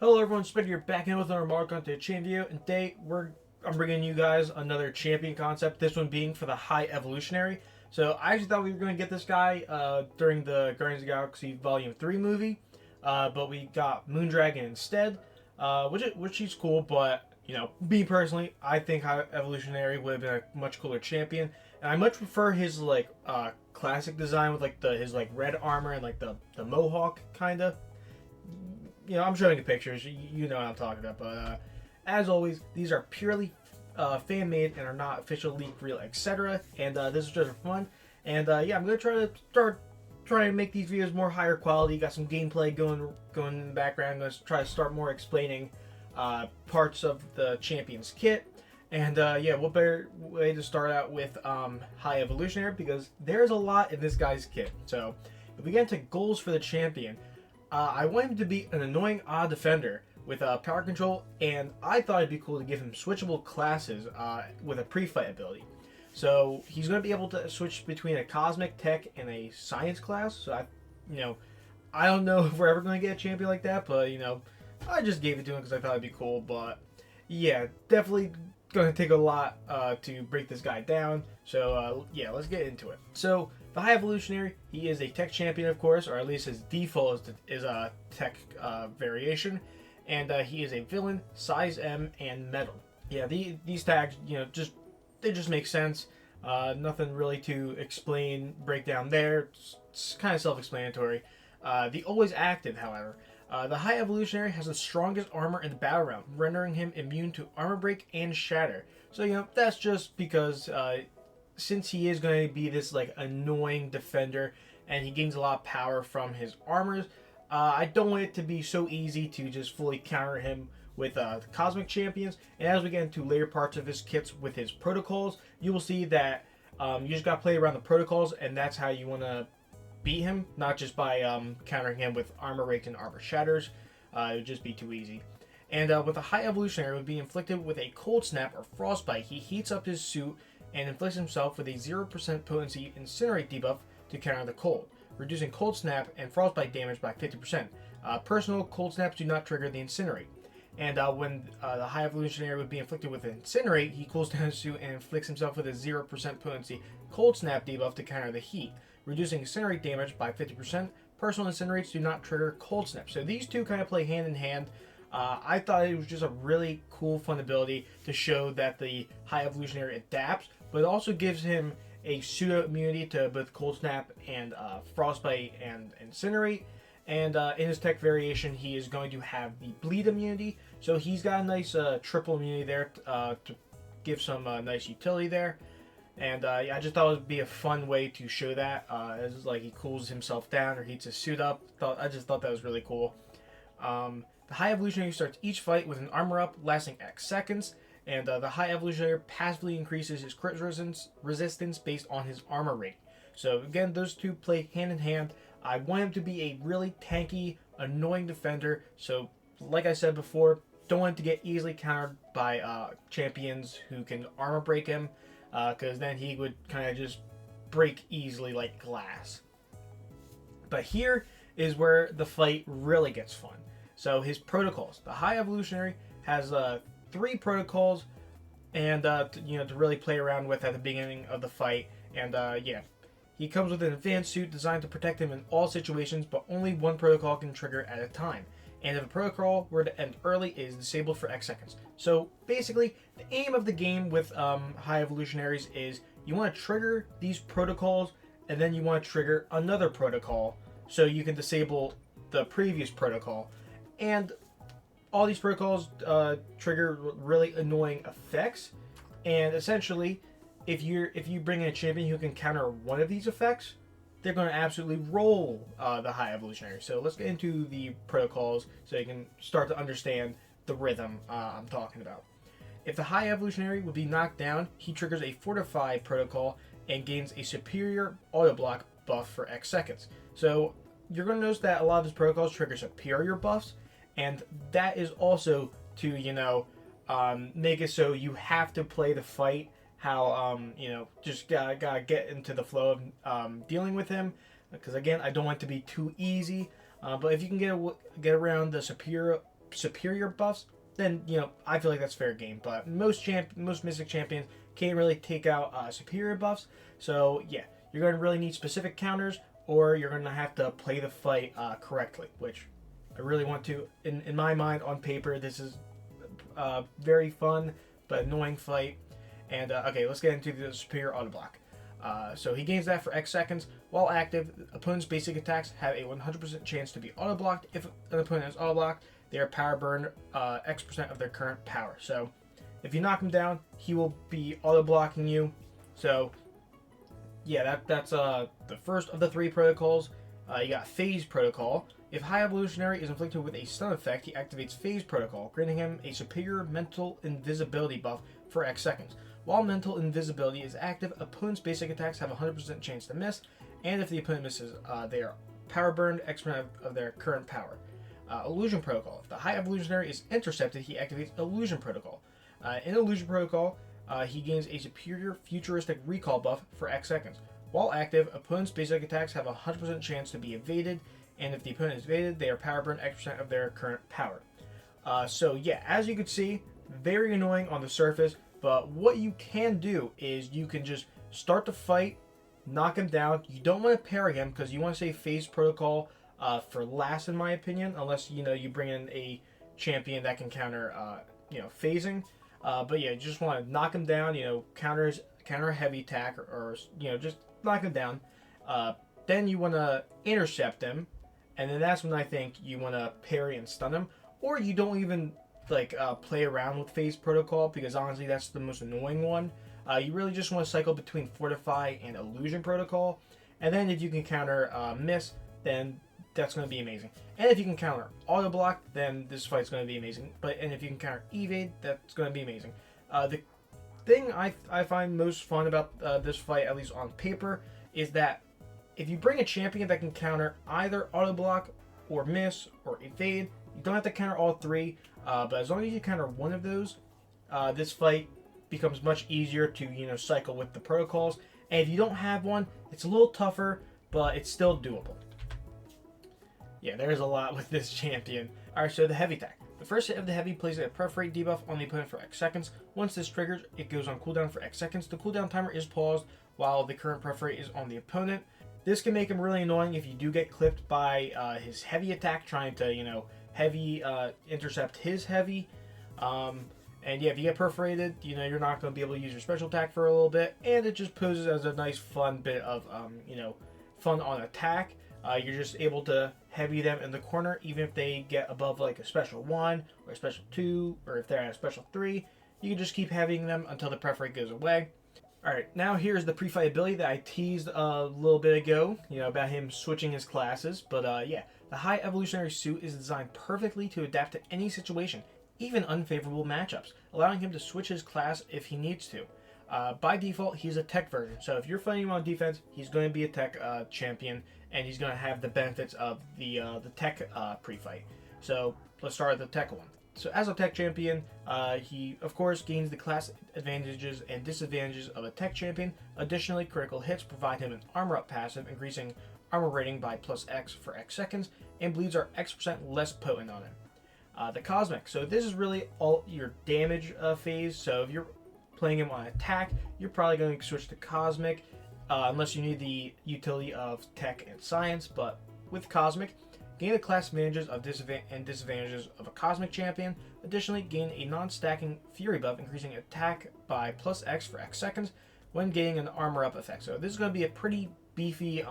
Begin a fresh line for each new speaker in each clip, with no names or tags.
Hello everyone, Spinner here, back in with another Mario Content Chain video, and today I'm bringing you guys another champion concept, this one being for the High Evolutionary. So I actually thought we were going to get this guy during the Guardians of the Galaxy Volume 3 movie, but we got Moondragon instead, which is cool, but, me personally, I think High Evolutionary would have been a much cooler champion, and I much prefer his, classic design with, his, red armor and, the mohawk, kind of. I'm showing you pictures. You know what I'm talking about. But as always, these are purely fan made and are not official leak, real, etc. And this is just for fun. And yeah, I'm gonna try to make these videos more higher quality. Got some gameplay going in the background. I'm gonna try to start more explaining parts of the champion's kit. And yeah, what better way to start out with High Evolutionary, because there's a lot in this guy's kit. So if we get into goals for the champion. I want him to be an annoying odd defender with power control, and I thought it'd be cool to give him switchable classes with a pre-fight ability. So he's going to be able to switch between a cosmic, tech, and a science class. So I don't know if we're ever going to get a champion like that, but I just gave it to him because I thought it'd be cool. But yeah, definitely going to take a lot to break this guy down. So yeah, let's get into it. So the High Evolutionary, he is a tech champion, of course, or at least his default is a tech variation, and he is a villain, size M, and metal. Yeah, these tags, they just make sense. Nothing really to explain, break down there. It's kind of self-explanatory. The always active, however. The High Evolutionary has the strongest armor in the battle round, rendering him immune to armor break and shatter. So, that's just because since he is going to be this annoying defender and he gains a lot of power from his armors, I don't want it to be so easy to just fully counter him with the Cosmic Champions. And as we get into later parts of his kits with his protocols, you will see that you just got to play around the protocols, and that's how you want to beat him, not just by countering him with armor breaks and armor shatters. It would just be too easy. And with a High Evolutionary, it would be inflicted with a cold snap or frostbite. He heats up his suit and inflicts himself with a 0% potency incinerate debuff to counter the cold, reducing cold snap and frostbite damage by 50%. Personal cold snaps do not trigger the incinerate. And when the High Evolutionary would be inflicted with incinerate, he cools down his suit and inflicts himself with a 0% potency cold snap debuff to counter the heat, reducing incinerate damage by 50%. Personal incinerates do not trigger cold snap. So these two kind of play hand in hand. I thought it was just a really cool, fun ability to show that the High Evolutionary adapts, but it also gives him a pseudo immunity to both cold snap and frostbite and incinerate. And in his tech variation, he is going to have the bleed immunity. So he's got a nice triple immunity there to give some nice utility there. And yeah, I just thought it would be a fun way to show that. As he cools himself down or heats his suit up. I just thought that was really cool. The High Evolutionary starts each fight with an armor up lasting X seconds, and the High Evolutionary passively increases his crit resistance based on his armor rating. So again, those two play hand in hand. I want him to be a really tanky, annoying defender. So like I said before, don't want him to get easily countered by champions who can armor break him, because then he would kind of just break easily like glass. But here is where the fight really gets fun. So his protocols. The High Evolutionary has 3 protocols, and to really play around with at the beginning of the fight. And yeah, he comes with an advanced suit designed to protect him in all situations, but only one protocol can trigger at a time. And if a protocol were to end early, it is disabled for X seconds. So basically, the aim of the game with High Evolutionaries is you want to trigger these protocols, and then you want to trigger another protocol so you can disable the previous protocol. And all these protocols trigger really annoying effects, and essentially, if you bring in a champion who can counter one of these effects, they're going to absolutely roll the High Evolutionary. So let's get into the protocols so you can start to understand the rhythm I'm talking about. If the High Evolutionary would be knocked down, he triggers a Fortify protocol and gains a superior auto block buff for X seconds. So you're going to notice that a lot of his protocols trigger superior buffs, and that is also to make it so you have to play the fight how just gotta get into the flow of dealing with him, because again, I don't want it to be too easy, but if you can get around the superior superior buffs, then I feel like that's fair game. But most Mystic champions can't really take out superior buffs. So yeah, you're going to really need specific counters, or you're going to have to play the fight correctly, which I really want to. In my mind, on paper, this is a very fun but annoying fight. And okay, let's get into the superior auto block. So he gains that for X seconds. While active, opponent's basic attacks have a 100% chance to be auto blocked. If an opponent is auto blocked, they are power burned X% of their current power. So if you knock him down, he will be auto blocking you. So yeah, that's the first of the 3 protocols. You got Phase Protocol. If High Evolutionary is inflicted with a stun effect, he activates Phase Protocol, granting him a superior mental invisibility buff for X seconds. While mental invisibility is active, opponent's basic attacks have a 100% chance to miss, and if the opponent misses, they are power burned X% of their current power. Illusion Protocol. If the High Evolutionary is intercepted, he activates Illusion Protocol. In Illusion Protocol, he gains a superior futuristic recall buff for X seconds. While active, opponent's basic attacks have a 100% chance to be evaded, and if the opponent is evaded, they are power burned X% of their current power. So yeah, as you can see, very annoying on the surface, but what you can do is you can just start the fight, knock him down. You don't want to parry him because you want to save Phase Protocol for last, in my opinion, unless you bring in a champion that can counter phasing. But yeah, you just want to knock him down. Counter a heavy attack, or just knock him down. Then you want to intercept him, and then that's when I think you want to parry and stun him, or you don't even play around with Phase Protocol, because honestly that's the most annoying one. You really just want to cycle between Fortify and Illusion Protocol, and then if you can counter Miss, then that's going to be amazing. And if you can counter Auto Block, then this fight's going to be amazing. And if you can counter Evade, that's going to be amazing. The thing I find most fun about this fight, at least on paper, is that if you bring a champion that can counter either Auto Block or Miss or Evade, you don't have to counter all 3, but as long as you counter one of those, this fight becomes much easier to cycle with the protocols. And if you don't have one, it's a little tougher, but it's still doable. Yeah, there's a lot with this champion. Alright, so the heavy attack. The first hit of the heavy places a pref rate debuff on the opponent for X seconds. Once this triggers, it goes on cooldown for X seconds. The cooldown timer is paused while the current pref rate is on the opponent. This can make him really annoying if you do get clipped by his heavy attack, trying to, heavy intercept his heavy. And yeah, if you get perforated, you're not going to be able to use your special attack for a little bit, and it just poses as a nice fun bit of, fun on attack. You're just able to heavy them in the corner, even if they get above like a special 1 or a special 2, or if they're at a special 3, you can just keep heavying them until the pref rate goes away. Alright, now here's the pre-fight ability that I teased a little bit ago, about him switching his classes. But yeah, the High Evolutionary suit is designed perfectly to adapt to any situation, even unfavorable matchups, allowing him to switch his class if he needs to. By default, he's a tech version, so if you're fighting him on defense, he's going to be a tech champion, and he's going to have the benefits of the tech pre-fight. So let's start with the tech one. So as a tech champion, he of course gains the class advantages and disadvantages of a tech champion. Additionally, critical hits provide him an armor up passive, increasing armor rating by +X for X seconds, and bleeds are X% less potent on him. The cosmic. So this is really all your damage phase. So if you're playing him on attack, you're probably going to switch to cosmic, unless you need the utility of tech and science. But with cosmic, gain the class advantages and disadvantages of a cosmic champion. Additionally, gain a non-stacking fury buff, increasing attack by +X for X seconds when gaining an armor up effect. So this is going to be a pretty beefy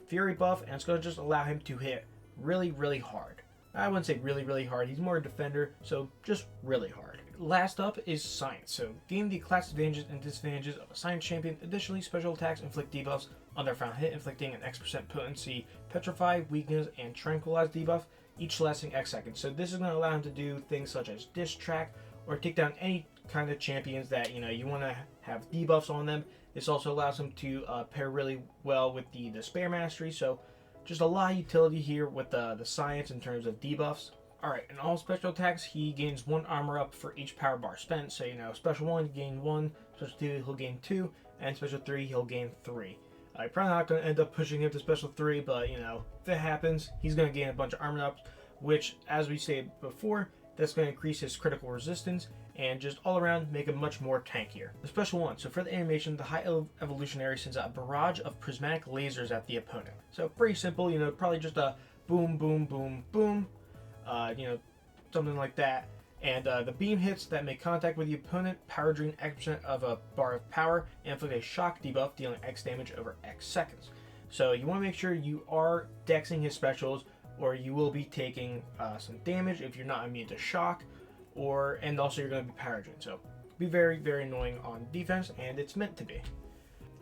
fury buff, and it's going to just allow him to hit really, really hard. I wouldn't say really, really hard. He's more a defender, so just really hard. Last up is Science. So gain the class advantages and disadvantages of a Science champion. Additionally, special attacks inflict debuffs on their final hit, inflicting an X% potency, Petrify, Weakness, and Tranquilize debuff, each lasting X seconds. So this is going to allow him to do things such as Diss Track, or take down any kind of champions that you want to have debuffs on them. This also allows him to pair really well with the Despair Mastery. So just a lot of utility here with the Science in terms of debuffs. Alright, in all special attacks, he gains 1 armor up for each power bar spent. So, special 1, you gain 1, special 2, he'll gain 2, and special 3, he'll gain 3. I'm probably not going to end up pushing him to special 3, but, if it happens, he's going to gain a bunch of armor ups. which, as we stated before, that's going to increase his critical resistance and just all around make him much more tankier. The special one, so for the animation, the High Evolutionary sends out a barrage of prismatic lasers at the opponent. So pretty simple, probably just a boom, boom, boom, boom, something like that. And the beam hits that make contact with the opponent power drain X% of a bar of power and inflict a shock debuff dealing X damage over X seconds. So you want to make sure you are dexing his specials, or you will be taking some damage if you're not immune to shock, and also you're going to be power drained. So be very, very annoying on defense, and it's meant to be.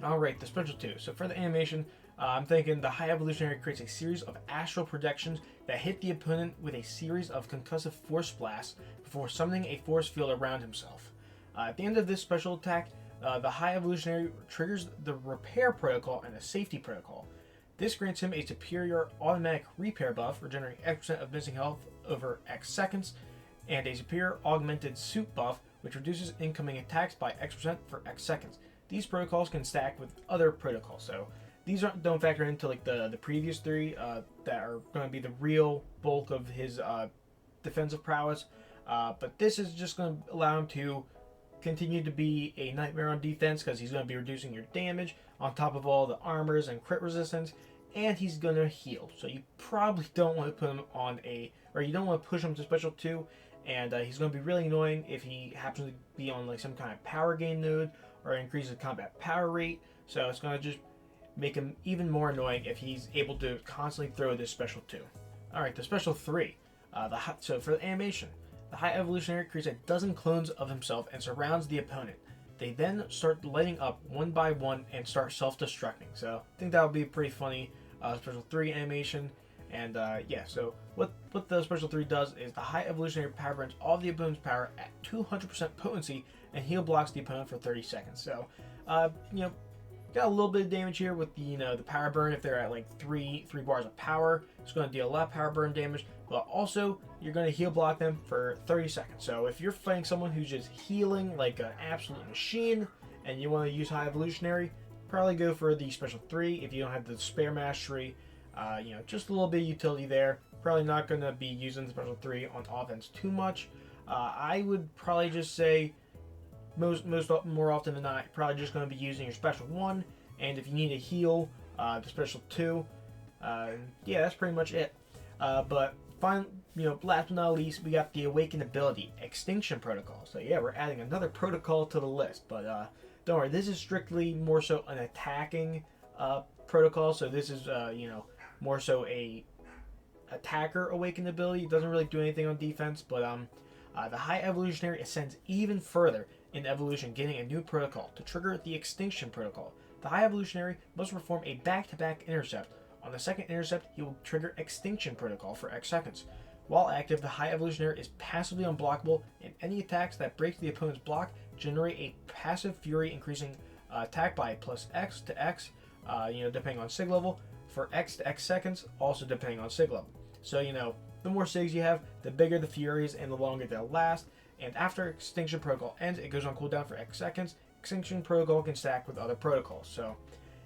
Alright, the special 2. So for the animation, I'm thinking the High Evolutionary creates a series of astral projections that hit the opponent with a series of concussive force blasts before summoning a force field around himself. At the end of this special attack, the High Evolutionary triggers the repair protocol and the safety protocol. This grants him a superior automatic repair buff, regenerating X% of missing health over X seconds, and a superior augmented suit buff, which reduces incoming attacks by X% for X seconds. These protocols can stack with other protocols, so these don't factor into like the previous 3 that are going to be the real bulk of his defensive prowess. But this is just going to allow him to continue to be a nightmare on defense, because he's going to be reducing your damage on top of all the armors and crit resistance, and he's going to heal. So you probably don't want to put him on you don't want to push him to special 2, and he's going to be really annoying if he happens to be on like some kind of power gain node or increases combat power rate. So it's going to just make him even more annoying if he's able to constantly throw this special 2. Alright, the special 3. So for the animation, the High Evolutionary creates a dozen clones of himself and surrounds the opponent. They then start lighting up one by one and start self-destructing. So I think that would be a pretty funny special 3 animation. And so what the special 3 does is the High Evolutionary power burns all of the opponent's power at 200% potency and heal blocks the opponent for 30 seconds. So, got a little bit of damage here with the power burn. If they're at like three bars of power, it's going to deal a lot of power burn damage, but also you're going to heal block them for 30 seconds. So if you're fighting someone who's just healing like an absolute machine and you want to use High Evolutionary, probably go for the special 3 if you don't have the spare mastery. Just a little bit of utility there. Probably not going to be using the special 3 on offense too much. I would probably just say more often than not, you're probably just going to be using your special 1, and if you need to heal, the special 2. That's pretty much it. But last but not least, we got the Awakened Ability Extinction Protocol. So yeah, we're adding another protocol to the list, but don't worry, this is strictly more so an attacking protocol. So this is more so a attacker Awakened Ability. It doesn't really do anything on defense, but the High Evolutionary ascends even further in evolution, getting a new protocol to trigger the Extinction Protocol. The High Evolutionary must perform a back-to-back intercept. On the second intercept, he will trigger Extinction Protocol for X seconds. While active, the High Evolutionary is passively unblockable, and any attacks that break the opponent's block generate a passive fury, increasing attack by plus X to X, depending on sig level, for X to X seconds, also depending on sig level. So, the more SIGs you have, the bigger the furies and the longer they'll last. And after Extinction Protocol ends, it goes on cooldown for X seconds. Extinction Protocol can stack with other protocols. So,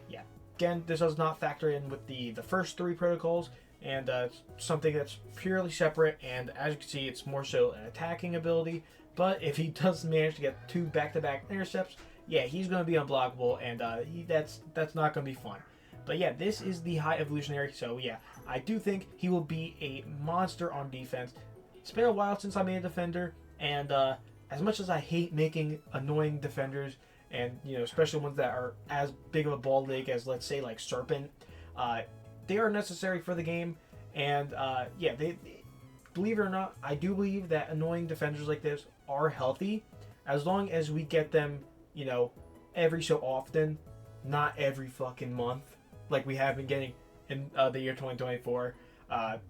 yeah. Again, this does not factor in with the first 3 protocols, and it's something that's purely separate. And as you can see, it's more so an attacking ability. But if he does manage to get 2 back-to-back intercepts, yeah, he's going to be unblockable, and that's not going to be fun. But yeah, this is the High Evolutionary, so yeah, I do think he will be a monster on defense. It's been a while since I made a defender, and as much as I hate making annoying defenders, and especially ones that are as big of a ball leg as, let's say, like Serpent, they are necessary for the game. And they believe it or not, I do believe that annoying defenders like this are healthy, as long as we get them, every so often, not every fucking month, like we have been getting in the year 2024.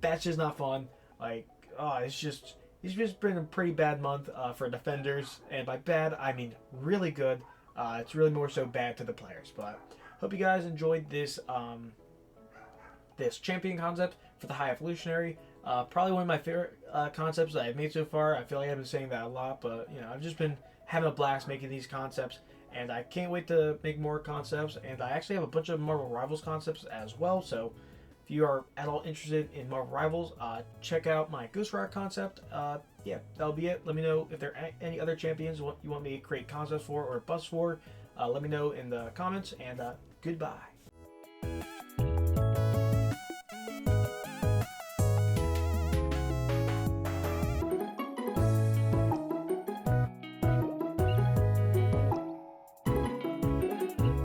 That's just not fun. It's just been a pretty bad month for defenders, and by bad I mean really good. It's really more so bad to the players. But hope you guys enjoyed this this champion concept for the High Evolutionary. Probably one of my favorite concepts that I've made so far. I feel like I've been saying that a lot, but I've just been having a blast making these concepts, and I can't wait to make more concepts. And I actually have a bunch of Marvel Rivals concepts as well, so if If you are at all interested in Marvel Rivals, check out my Ghost Rider concept. Yeah, that'll be it. Let me know if there are any other champions you want me to create concepts for or busts for. Let me know in the comments, and goodbye.